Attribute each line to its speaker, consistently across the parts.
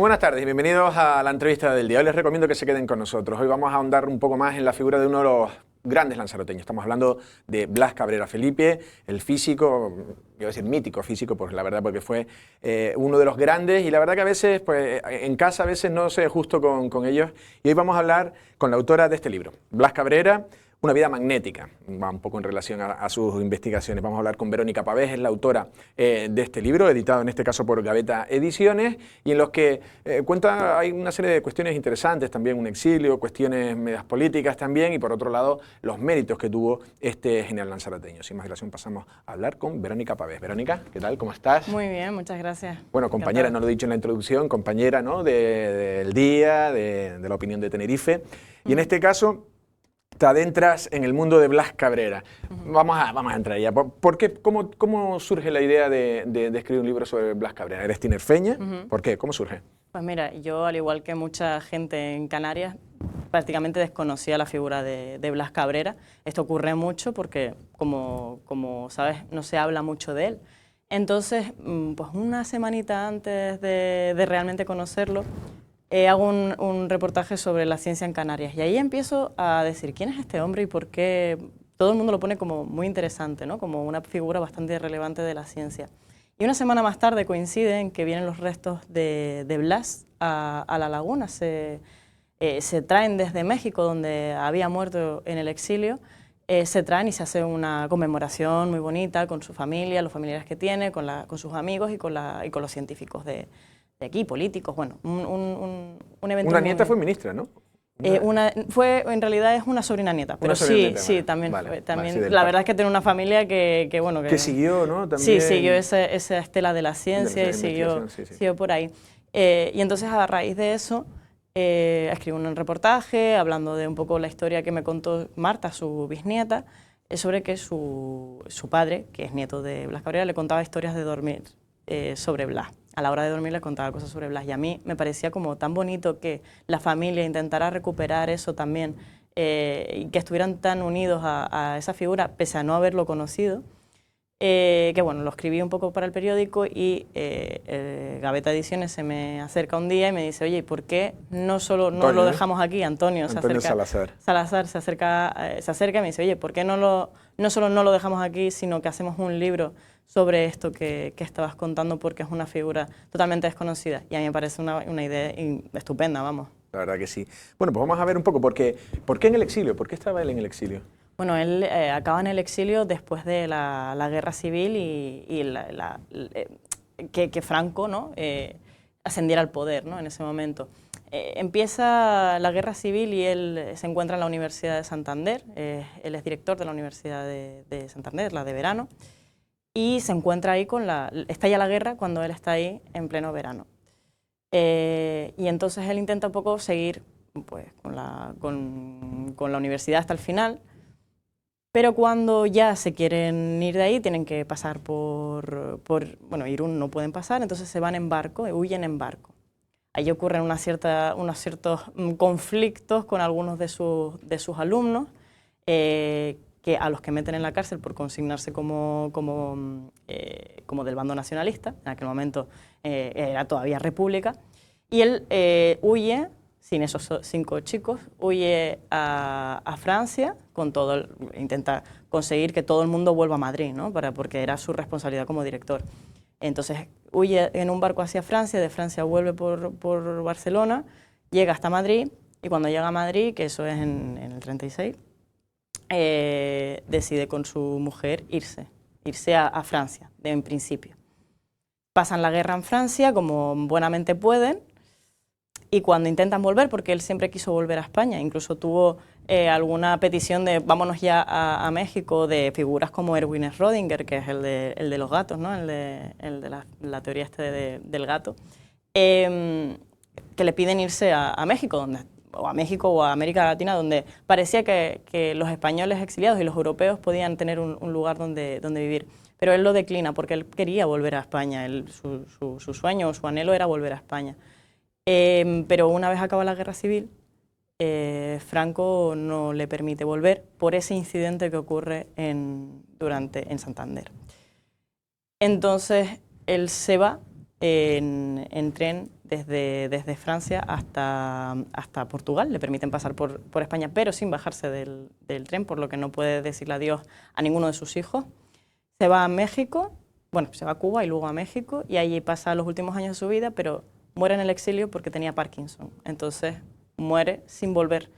Speaker 1: Buenas tardes y bienvenidos a la entrevista del día. Hoy les recomiendo que se queden con nosotros. Hoy vamos a ahondar un poco más en la figura de uno de los grandes lanzaroteños. Estamos hablando de Blas Cabrera Felipe, el físico, iba a decir mítico físico, pues la verdad porque fue uno de los grandes y la verdad que a veces, pues en casa a veces no sé justo con ellos. Y hoy vamos a hablar con la autora de este libro, Blas Cabrera, Una vida magnética, va un poco en relación a sus investigaciones. Vamos a hablar con Verónica Pavés, es la autora de este libro, editado en este caso por Gaveta Ediciones, y en los que cuenta, hay una serie de cuestiones interesantes, también un exilio, cuestiones medias políticas también, y por otro lado, los méritos que tuvo este genial lanzaroteño. Sin más dilación pasamos a hablar con Verónica Pavés. Verónica, ¿qué tal? ¿Cómo estás?
Speaker 2: Muy bien, muchas gracias.
Speaker 1: Bueno, compañera,
Speaker 2: Encantada.
Speaker 1: no lo he dicho en la introducción, compañera, ¿no?, del día, de la opinión de Tenerife, y en este caso te adentras en el mundo de Blas Cabrera. Vamos a entrar ya. ¿Por qué? ¿Cómo surge la idea de escribir un libro sobre Blas Cabrera? ¿Eres tinerfeña? ¿Por qué? ¿Cómo surge?
Speaker 2: Pues mira, yo al igual que mucha gente en Canarias, prácticamente desconocía la figura de Blas Cabrera. Esto ocurre mucho porque, como sabes, no se habla mucho de él. Entonces, pues una semanita antes de realmente conocerlo, hago un reportaje sobre la ciencia en Canarias y ahí empiezo a decir quién es este hombre y por qué todo el mundo lo pone como muy interesante, ¿no? Como una figura bastante relevante de la ciencia. Y una semana más tarde coincide en que vienen los restos de Blas a la laguna. Se traen desde México, donde había muerto en el exilio, se traen y se hace una conmemoración muy bonita con su familia, los familiares que tiene, con sus amigos y con los científicos de aquí, políticos, bueno, un evento
Speaker 1: Una
Speaker 2: muy...
Speaker 1: nieta fue ministra, ¿no?
Speaker 2: En realidad es una sobrina nieta, pero sí, también, la verdad es que tiene una familia que bueno...
Speaker 1: Que siguió, ¿no? También
Speaker 2: Sí, siguió esa estela de la ciencia y
Speaker 1: siguió
Speaker 2: siguió por ahí. Y entonces a raíz de eso escribí un reportaje hablando de un poco la historia que me contó Marta, su bisnieta, sobre que su padre, que es nieto de Blas Cabrera, le contaba historias de dormir sobre Blas. A la hora de dormir le contaba cosas sobre Blas y a mí me parecía como tan bonito que la familia intentara recuperar eso también y que estuvieran tan unidos a esa figura pese a no haberlo conocido, que bueno, lo escribí un poco para el periódico y Gaveta Ediciones se me acerca un día y me dice, oye, ¿por qué no solo no lo dejamos aquí? Antonio
Speaker 1: Salazar.
Speaker 2: Salazar se acerca y me dice, oye, ¿por qué no solo no lo dejamos aquí, sino que hacemos un libro sobre esto que estabas contando, porque es una figura totalmente desconocida? Y a mí me parece una idea estupenda, vamos.
Speaker 1: La verdad que sí. Bueno, pues vamos a ver un poco, ¿por qué en el exilio? ¿Por qué estaba él en el exilio?
Speaker 2: Bueno, él acaba en el exilio después de la guerra civil y que Franco, ¿no?, ascendiera al poder, ¿no?, en ese momento. Empieza la guerra civil y él se encuentra en la Universidad de Santander. Él es director de la Universidad de Santander, la de verano, y se encuentra ahí estalla la guerra cuando él está ahí en pleno verano. Y entonces él intenta un poco seguir pues, con la universidad hasta el final, pero cuando ya se quieren ir de ahí tienen que pasar bueno, Irún no pueden pasar, entonces se van en barco, huyen en barco. Ahí ocurren unos ciertos conflictos con algunos de sus alumnos, a los que meten en la cárcel por consignarse como del bando nacionalista. En aquel momento era todavía república, y él huye, sin esos 5 chicos, huye a Francia, intenta conseguir que todo el mundo vuelva a Madrid, ¿no?, porque era su responsabilidad como director. Entonces huye en un barco hacia Francia, de Francia vuelve por Barcelona, llega hasta Madrid, y cuando llega a Madrid, que eso es en el 36, decide con su mujer irse a Francia, en principio. Pasan la guerra en Francia como buenamente pueden, y cuando intentan volver, porque él siempre quiso volver a España, incluso tuvo alguna petición de vámonos ya a México, de figuras como Erwin Schrödinger, que es el de los gatos, ¿no?, el de la teoría del gato, que le piden irse a México, o a México o a América Latina, donde parecía que los españoles exiliados y los europeos podían tener un lugar donde vivir. Pero él lo declina porque él quería volver a España, su sueño, su anhelo era volver a España. Pero una vez acaba la guerra civil, Franco no le permite volver por ese incidente que ocurre en Santander. Entonces él se va en tren desde Francia hasta Portugal, le permiten pasar por España, pero sin bajarse del tren, por lo que no puede decirle adiós a ninguno de sus hijos. Se va a México, bueno, se va a Cuba y luego a México, y allí pasa los últimos años de su vida, pero muere en el exilio porque tenía Parkinson. Entonces muere sin volver.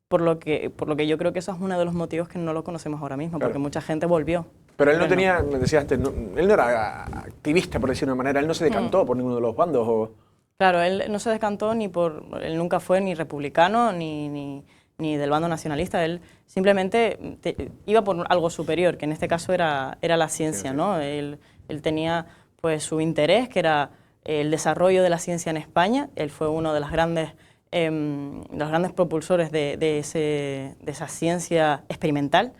Speaker 2: Por lo que yo creo que eso es uno de los motivos que no lo conocemos ahora mismo, porque mucha gente volvió.
Speaker 1: Pero él no tenía, me decías antes, él no era activista, por decirlo de una manera, él no se decantó por ninguno de los bandos.
Speaker 2: Claro, él no se decantó él nunca fue ni republicano ni del bando nacionalista, él simplemente iba por algo superior, que en este caso era la ciencia, ¿no? Él tenía pues su interés, que era el desarrollo de la ciencia en España. Él fue uno de los grandes propulsores de esa ciencia experimental.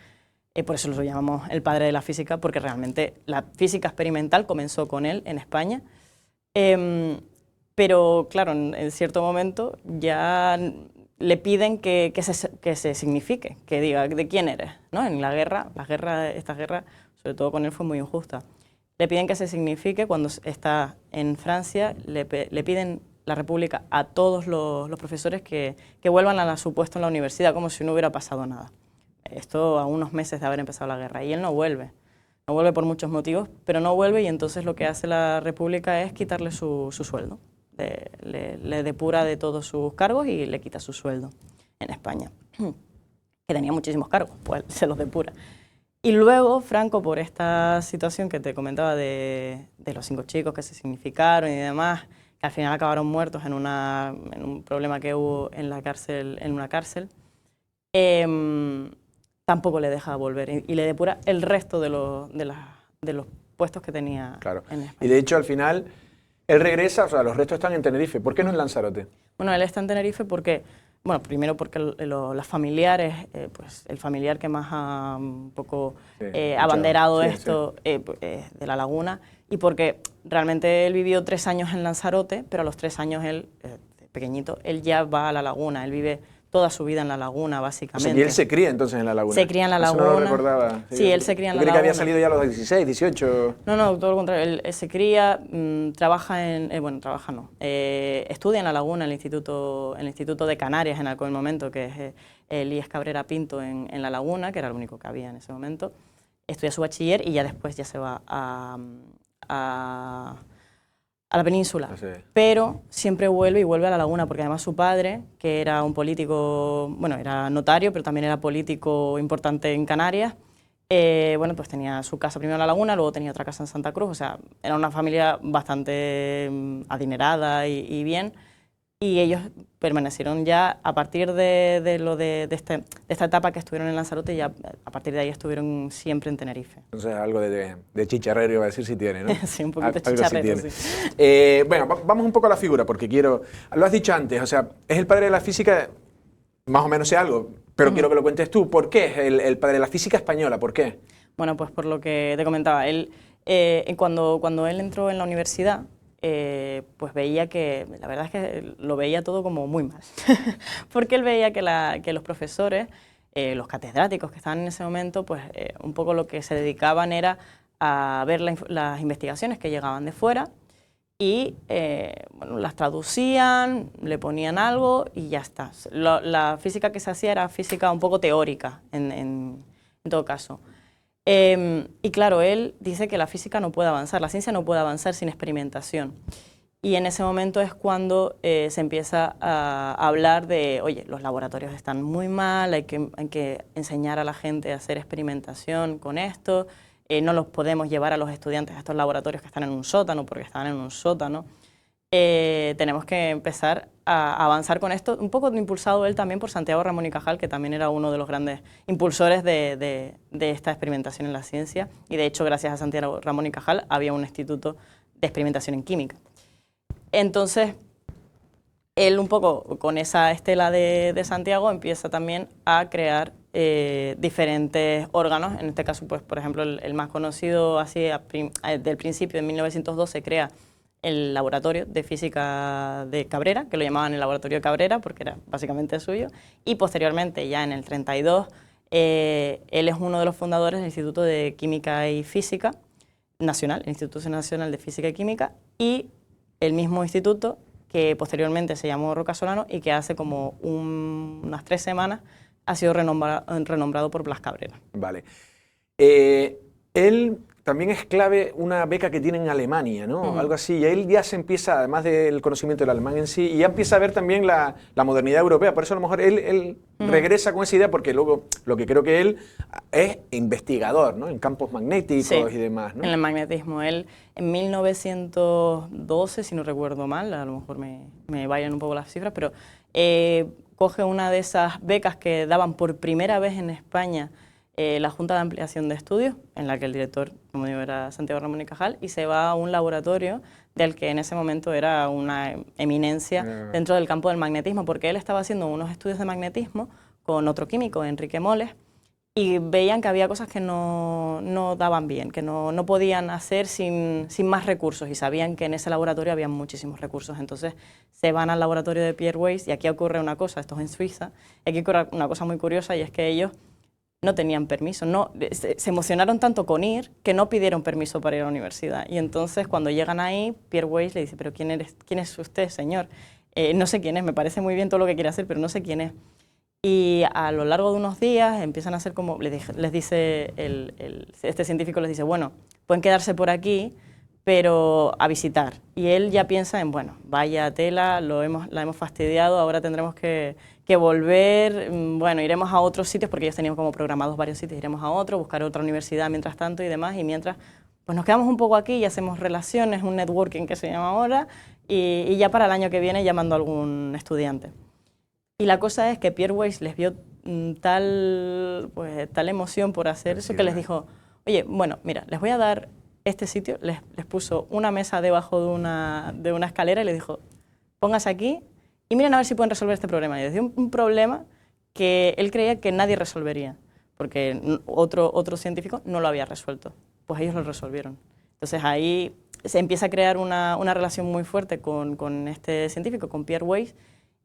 Speaker 2: Por eso lo llamamos el padre de la física, porque realmente la física experimental comenzó con él en España. Pero claro, en cierto momento ya le piden que se signifique, que diga de quién eres, ¿no? En esta guerra, sobre todo con él, fue muy injusta. Le piden que se signifique cuando está en Francia, le piden la República a todos los profesores que vuelvan a su puesto en la universidad, como si no hubiera pasado nada. Esto a unos meses de haber empezado la guerra, y él no vuelve. No vuelve por muchos motivos, pero no vuelve, y entonces lo que hace la República es quitarle su sueldo. Le depura de todos sus cargos y le quita su sueldo en España, que tenía muchísimos cargos, pues se los depura. Y luego Franco, por esta situación que te comentaba de los 5 chicos que se significaron y demás, que al final acabaron muertos en un problema que hubo en una cárcel, tampoco le deja volver y le depura el resto de los puestos que tenía en España.
Speaker 1: Y de hecho al final él regresa, o sea, los restos están en Tenerife. ¿Por qué no en Lanzarote?
Speaker 2: Bueno, él está en Tenerife porque, bueno, primero porque los familiares, pues el familiar que más ha un poco abanderado esto de La Laguna, y porque realmente él vivió 3 años en Lanzarote, pero a los 3 años él, pequeñito, él ya va a La Laguna, él vive toda su vida en La Laguna, básicamente.
Speaker 1: O sea, y él se cría entonces en La Laguna.
Speaker 2: Se cría en La Laguna.
Speaker 1: Eso no lo recordaba.
Speaker 2: Sí, él se cría en La Laguna.
Speaker 1: Yo creí que había salido ya a los 16, 18...
Speaker 2: No, todo lo contrario. Él se cría, trabaja estudia en La Laguna, en el Instituto de Canarias en aquel momento, que es el IES Cabrera Pinto en La Laguna, que era el único que había en ese momento. Estudia su bachiller y ya después ya se va a la península, pero siempre vuelve a La Laguna, porque además su padre, que era un político, bueno, era notario, pero también era político importante en Canarias, bueno, pues tenía su casa primero en La Laguna, luego tenía otra casa en Santa Cruz, o sea, era una familia bastante adinerada y bien, y ellos permanecieron ya a partir de esta etapa que estuvieron en Lanzarote, ya a partir de ahí estuvieron siempre en Tenerife.
Speaker 1: Entonces algo de chicharrero iba a decir si tiene, ¿no?
Speaker 2: Sí, un poquito de chicharrero, sí.
Speaker 1: Bueno, vamos un poco a la figura, porque lo has dicho antes, o sea, es el padre de la física, más o menos sé algo, pero quiero que lo cuentes tú. ¿Por qué es el padre de la física española? ¿Por qué?
Speaker 2: Bueno, pues por lo que te comentaba, él, cuando él entró en la universidad, pues veía que, la verdad es que lo veía todo como muy mal, porque él veía que los profesores, los catedráticos que estaban en ese momento, pues un poco lo que se dedicaban era a ver las investigaciones que llegaban de fuera y bueno, las traducían, le ponían algo y ya está. La física que se hacía era física un poco teórica en todo caso. Y claro, él dice que la física no puede avanzar, la ciencia no puede avanzar sin experimentación. Y en ese momento es cuando se empieza a hablar de, oye, los laboratorios están muy mal, hay que enseñar a la gente a hacer experimentación con esto, no los podemos llevar a los estudiantes a estos laboratorios que están en un sótano, porque están en un sótano. Tenemos que empezar a avanzar con esto, un poco impulsado él también por Santiago Ramón y Cajal, que también era uno de los grandes impulsores de esta experimentación en la ciencia, y de hecho gracias a Santiago Ramón y Cajal había un instituto de experimentación en química. Entonces, él un poco con esa estela de Santiago empieza también a crear diferentes órganos, en este caso, pues por ejemplo, el más conocido así del principio, en 1902 se crea el laboratorio de física de Cabrera, que lo llamaban el laboratorio de Cabrera porque era básicamente suyo, y posteriormente, ya en el 32, él es uno de los fundadores del Instituto de Química y Física Nacional, el Instituto Nacional de Física y Química, y el mismo instituto que posteriormente se llamó Roca Solano y que hace como unas 3 semanas ha sido renombrado por Blas Cabrera.
Speaker 1: Vale. Él también es clave una beca que tiene en Alemania, ¿no? Algo así. Y él ya se empieza, además del conocimiento del alemán en sí, y ya empieza a ver también la modernidad europea. Por eso a lo mejor él regresa con esa idea, porque luego lo que creo que él es investigador, ¿no? En campos magnéticos y demás, ¿no?
Speaker 2: En el magnetismo. Él en 1912, si no recuerdo mal, a lo mejor me vayan un poco las cifras, pero coge una de esas becas que daban por primera vez en España la Junta de Ampliación de Estudios, en la que el director, como digo, era Santiago Ramón y Cajal, y se va a un laboratorio del que en ese momento era una eminencia dentro del campo del magnetismo, porque él estaba haciendo unos estudios de magnetismo con otro químico, Enrique Moles, y veían que había cosas que no daban bien, que no podían hacer sin más recursos, y sabían que en ese laboratorio había muchísimos recursos. Entonces se van al laboratorio de Pierre Weiss, y aquí ocurre una cosa, esto es en Suiza, y aquí ocurre una cosa muy curiosa, y es que ellos no tenían permiso, se emocionaron tanto con ir que no pidieron permiso para ir a la universidad. Y entonces cuando llegan ahí, Pierre Weiss le dice, pero ¿quién es usted, señor? No sé quién es, me parece muy bien todo lo que quiere hacer, pero no sé quién es. Y a lo largo de unos días empiezan a hacer como, les dice, este científico les dice, bueno, pueden quedarse por aquí, pero a visitar. Y él ya piensa en, bueno, vaya tela, la hemos fastidiado, ahora tendremos que volver, bueno, iremos a otros sitios, porque ellos tenían como programados varios sitios, iremos a otro, buscar otra universidad mientras tanto y demás, y mientras, pues nos quedamos un poco aquí y hacemos relaciones, un networking que se llama ahora, y ya para el año que viene llamando a algún estudiante. Y la cosa es que Pierre Weiss les vio tal emoción por hacer eso que les dijo, oye, bueno, mira, les voy a dar este sitio, les puso una mesa debajo de una escalera y les dijo, póngase aquí y miren a ver si pueden resolver este problema. Y les dio un problema que él creía que nadie resolvería, porque otro científico no lo había resuelto. Pues ellos lo resolvieron. Entonces ahí se empieza a crear una relación muy fuerte con este científico, con Pierre Weiss,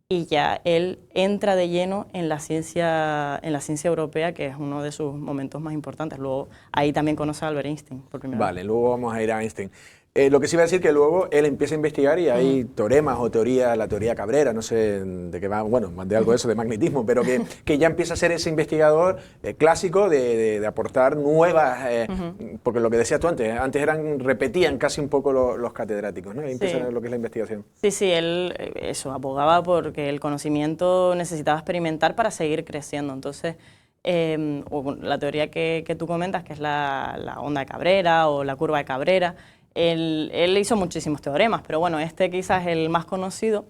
Speaker 2: y ya él entra de lleno en la ciencia europea, que es uno de sus momentos más importantes. Luego ahí también conoce a Albert Einstein por primera vez.
Speaker 1: Vale, luego vamos a ir a Einstein. Lo que sí iba a decir que luego él empieza a investigar y hay teoremas o la teoría Cabrera, no sé de qué va, bueno, de algo de eso, de magnetismo, pero que ya empieza a ser ese investigador clásico de aportar nuevas, porque lo que decías tú antes repetían casi un poco los catedráticos, ¿no? Ahí empieza lo que es la investigación.
Speaker 2: Sí, él abogaba porque el conocimiento necesitaba experimentar para seguir creciendo. Entonces, la teoría que tú comentas, que es la onda de Cabrera o la curva de Cabrera, él hizo muchísimos teoremas, pero bueno, este quizás es el más conocido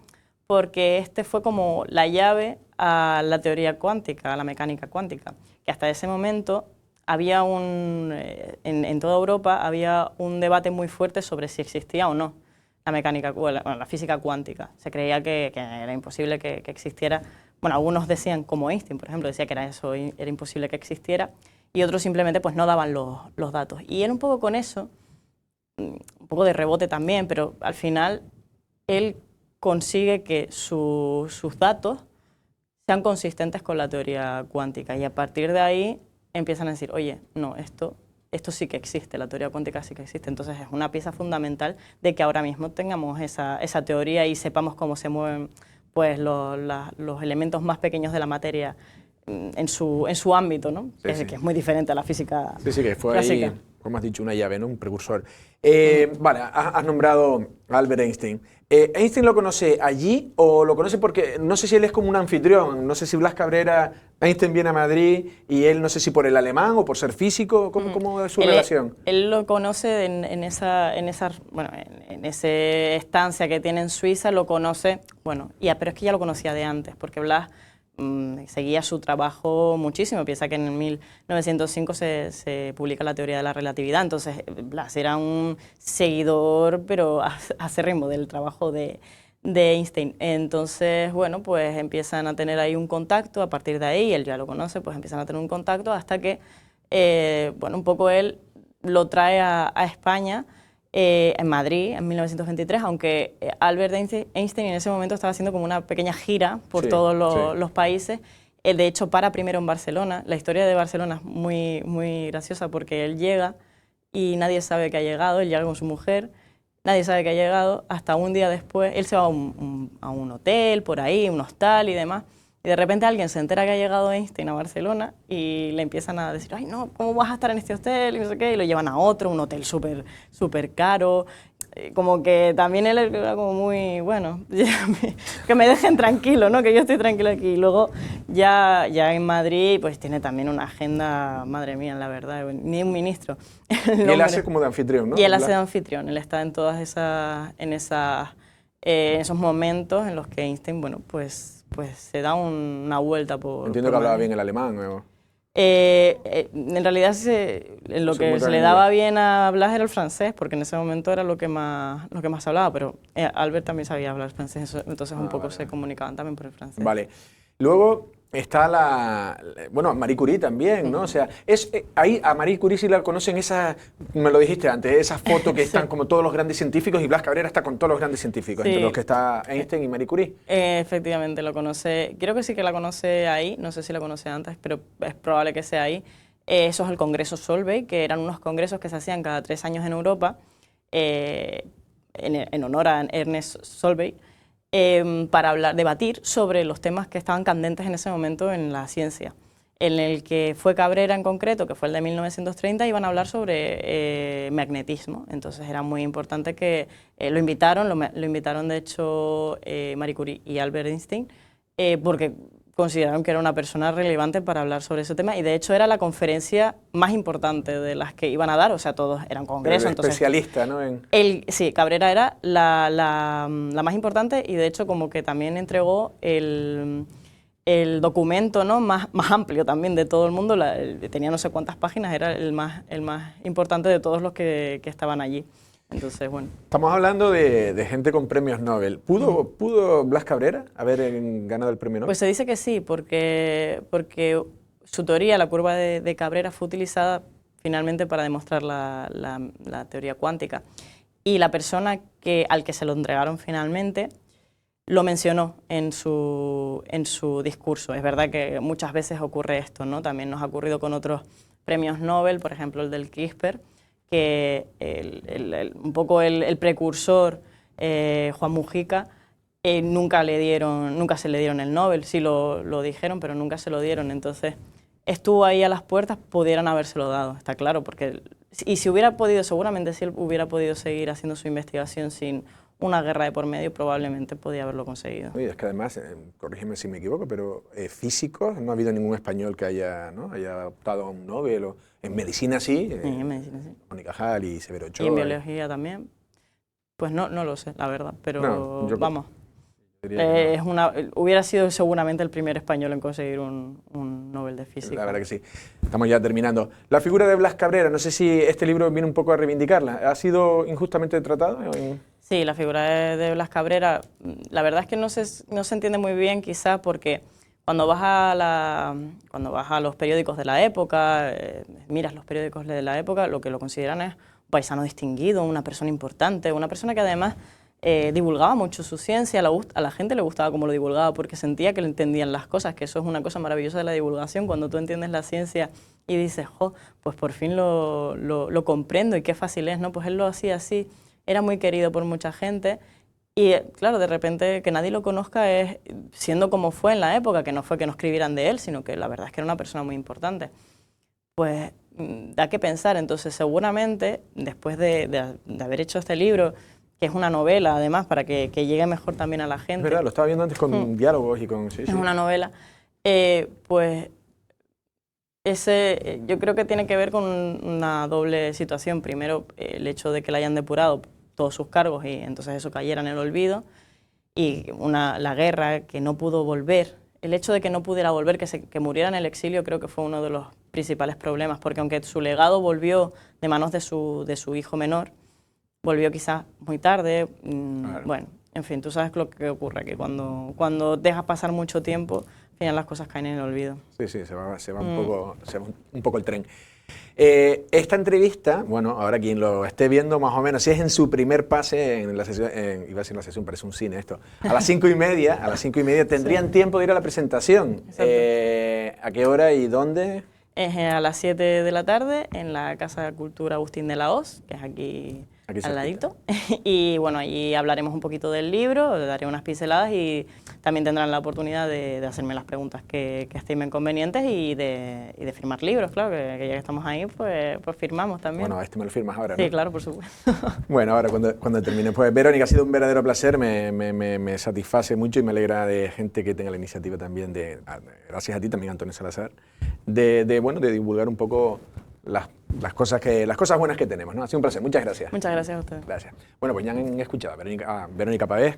Speaker 2: porque este fue como la llave a la teoría cuántica, a la mecánica cuántica, que hasta ese momento había en toda Europa había un debate muy fuerte sobre si existía o no la física cuántica. Se creía que era imposible que existiera. Bueno, algunos decían, como Einstein, por ejemplo, decía que era imposible que existiera, y otros simplemente pues no daban los datos. Y él un poco con eso, un poco de rebote también, pero al final él consigue que sus datos sean consistentes con la teoría cuántica, y a partir de ahí empiezan a decir, oye, no, esto sí que existe, la teoría cuántica sí que existe. Entonces es una pieza fundamental de que ahora mismo tengamos esa teoría y sepamos cómo se mueven pues, los elementos más pequeños de la materia en su ámbito, ¿no? Que es muy diferente a la física
Speaker 1: clásica. Que fue
Speaker 2: clásica.
Speaker 1: Ahí, como has dicho, una llave, ¿no? Un precursor. Vale, has nombrado a Albert Einstein. ¿Einstein lo conoce allí o lo conoce porque, no sé si él es como un anfitrión, no sé si Blas Cabrera, Einstein viene a Madrid y él no sé si por el alemán o por ser físico, ¿cómo es su relación?
Speaker 2: Él lo conoce en esa estancia que tiene en Suiza, lo conoce, bueno, pero es que ya lo conocía de antes, porque Blas seguía su trabajo muchísimo. Piensa que en 1905 se publica la teoría de la relatividad, entonces Blas era un seguidor, pero acérrimo del trabajo de Einstein. Entonces, bueno, pues empiezan a tener ahí un contacto, a partir de ahí, él ya lo conoce, pues empiezan a tener un contacto hasta que, bueno, un poco él lo trae a España, en Madrid, en 1923, aunque Albert Einstein en ese momento estaba haciendo como una pequeña gira por todos los países. Él, de hecho, para primero en Barcelona. La historia de Barcelona es muy, muy graciosa porque él llega y nadie sabe que ha llegado, él llega con su mujer, nadie sabe que ha llegado, hasta un día después, él se va a un hotel, por ahí, un hostal y demás, y de repente alguien se entera que ha llegado Einstein a Barcelona y le empiezan a decir, ay no, ¿cómo vas a estar en este hotel? Y no sé qué, y lo llevan a otro, un hotel súper caro. Como que también él era como muy, bueno, que me dejen tranquilo, ¿no? Que yo estoy tranquilo aquí. Y luego ya en Madrid pues tiene también una agenda, madre mía, la verdad, ni un ministro.
Speaker 1: Y él hace como de anfitrión, ¿no?
Speaker 2: Y él hace de anfitrión, él está en todas esos momentos en los que Einstein, bueno, pues se da una vuelta por...
Speaker 1: Entiendo que hablaba bien el alemán, ¿no?
Speaker 2: En realidad lo que se le daba bien a Blas era el francés, porque en ese momento era lo que más se hablaba, pero Albert también sabía hablar francés, entonces un poco se comunicaban también por el francés.
Speaker 1: Vale. Luego está bueno, Marie Curie también, ¿no? O sea, ahí a Marie Curie sí la conocen me lo dijiste antes, esas fotos que están como todos los grandes científicos y Blas Cabrera está con todos los grandes científicos, entre los que está Einstein y Marie Curie.
Speaker 2: Efectivamente, lo conoce, creo que sí que la conoce ahí, no sé si la conoce antes, pero es probable que sea ahí. Eso es el Congreso Solvay, que eran unos congresos que se hacían cada 3 años en Europa, en honor a Ernest Solvay, para debatir sobre los temas que estaban candentes en ese momento en la ciencia. En el que fue Cabrera en concreto, que fue el de 1930, iban a hablar sobre magnetismo. Entonces era muy importante que lo invitaron de hecho Marie Curie y Albert Einstein, porque consideraron que era una persona relevante para hablar sobre ese tema, y de hecho era la conferencia más importante de las que iban a dar, o sea, todos eran congresos.
Speaker 1: Entonces, especialista, ¿no?
Speaker 2: Sí, Cabrera era la más importante, y de hecho como que también entregó el documento, ¿no? más amplio también de todo el mundo, tenía no sé cuántas páginas, era el más importante de todos los que estaban allí. Entonces, bueno.
Speaker 1: Estamos hablando de gente con premios Nobel. ¿Pudo Blas Cabrera haber ganado el premio Nobel?
Speaker 2: Pues se dice que sí, porque su teoría, la curva de Cabrera, fue utilizada finalmente para demostrar la teoría cuántica. Y la persona al que se lo entregaron finalmente lo mencionó en su discurso. Es verdad que muchas veces ocurre esto, ¿no? También nos ha ocurrido con otros premios Nobel, por ejemplo el del CRISPR, que un poco el precursor, Juan Mujica, nunca se le dieron el Nobel. Sí lo dijeron, pero nunca se lo dieron. Entonces estuvo ahí a las puertas, pudieran habérselo dado, está claro, porque y si hubiera podido, seguramente si él hubiera podido seguir haciendo su investigación sin una guerra de por medio, probablemente podía haberlo conseguido.
Speaker 1: Oye, es que además, corrígeme si me equivoco, pero físicos, no ha habido ningún español que haya optado a un Nobel, o en medicina sí.
Speaker 2: En medicina sí.
Speaker 1: Mónica Hall y Severo Ochoa.
Speaker 2: Y en biología también. Pues no lo sé, la verdad, pero no, vamos. Hubiera sido seguramente el primer español en conseguir un Nobel de Física.
Speaker 1: La verdad que sí. Estamos ya terminando. La figura de Blas Cabrera, no sé si este libro viene un poco a reivindicarla. ¿Ha sido injustamente tratada?
Speaker 2: Sí, la figura de Blas Cabrera, la verdad es que no se entiende muy bien, quizás porque cuando vas a los periódicos de la época, miras los periódicos de la época, lo que lo consideran es un paisano distinguido, una persona importante, una persona que además divulgaba mucho su ciencia, a la gente le gustaba cómo lo divulgaba porque sentía que le entendían las cosas, que eso es una cosa maravillosa de la divulgación, cuando tú entiendes la ciencia y dices, pues por fin lo comprendo y qué fácil es, ¿no? Pues él lo hacía así, era muy querido por mucha gente y claro, de repente que nadie lo conozca es siendo como fue en la época, que no fue que no escribieran de él, sino que la verdad es que era una persona muy importante. Pues da que pensar, entonces seguramente después de haber hecho este libro, que es una novela además, para que llegue mejor también a la gente.
Speaker 1: Es verdad, lo estaba viendo antes con diálogos y con... Sí,
Speaker 2: es una novela. Pues yo creo que tiene que ver con una doble situación. Primero, el hecho de que le hayan depurado todos sus cargos y entonces eso cayera en el olvido. Y la guerra, que no pudo volver. El hecho de que no pudiera volver, que muriera en el exilio, creo que fue uno de los principales problemas, porque aunque su legado volvió de manos de su hijo menor, volvió quizás muy tarde, claro. Bueno, en fin, tú sabes lo que ocurre, que cuando dejas pasar mucho tiempo, al final las cosas caen en el olvido.
Speaker 1: Sí, se va un poco el tren. Esta entrevista, bueno, ahora quien lo esté viendo más o menos, si es en su primer pase en la sesión, iba a decir la sesión, parece un cine esto, a las 5:30, tendrían tiempo de ir a la presentación. ¿A qué hora y dónde?
Speaker 2: Es a las 7 de la tarde en la Casa de Cultura Agustín de la Hoz, que es aquí
Speaker 1: Aquí
Speaker 2: al ladito. Y bueno, allí hablaremos un poquito del libro, daré unas pinceladas y también tendrán la oportunidad de hacerme las preguntas que estimen convenientes y de firmar libros, claro, que ya que estamos ahí, pues firmamos también.
Speaker 1: Bueno, me lo firmas ahora, ¿no?
Speaker 2: Sí, claro, por supuesto.
Speaker 1: Bueno, ahora cuando termine. Pues Verónica, ha sido un verdadero placer, me satisface mucho y me alegra de gente que tenga la iniciativa también, gracias a ti también, Antonio Salazar, de divulgar un poco las cosas buenas que tenemos, ¿no? Ha sido un placer, muchas gracias.
Speaker 2: Muchas gracias a ustedes.
Speaker 1: Gracias. Bueno, pues ya han escuchado a Verónica Pavés,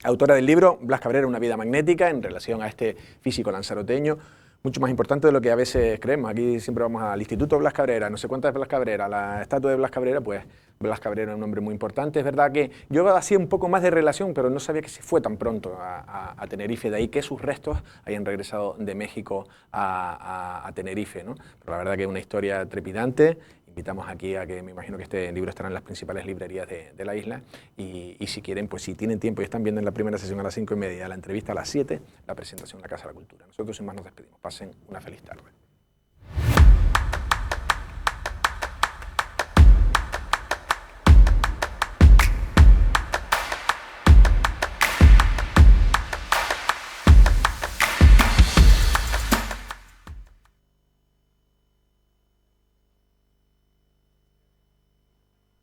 Speaker 1: autora del libro Blas Cabrera, una vida magnética, en relación a este físico lanzaroteño, mucho más importante de lo que a veces creemos. Aquí siempre vamos al Instituto Blas Cabrera, no sé cuántas es Blas Cabrera, la estatua de Blas Cabrera, pues Blas Cabrera es un hombre muy importante. Es verdad que yo hacía un poco más de relación, pero no sabía que se fue tan pronto a Tenerife, de ahí que sus restos hayan regresado de México a Tenerife, ¿no? Pero la verdad que es una historia trepidante. Invitamos aquí a que, me imagino que este libro estará en las principales librerías de la isla y si quieren, pues si tienen tiempo y están viendo en la primera sesión a las 5:30, la entrevista a las 7, la presentación en la Casa de la Cultura. Nosotros sin más nos despedimos. Pasen una feliz tarde.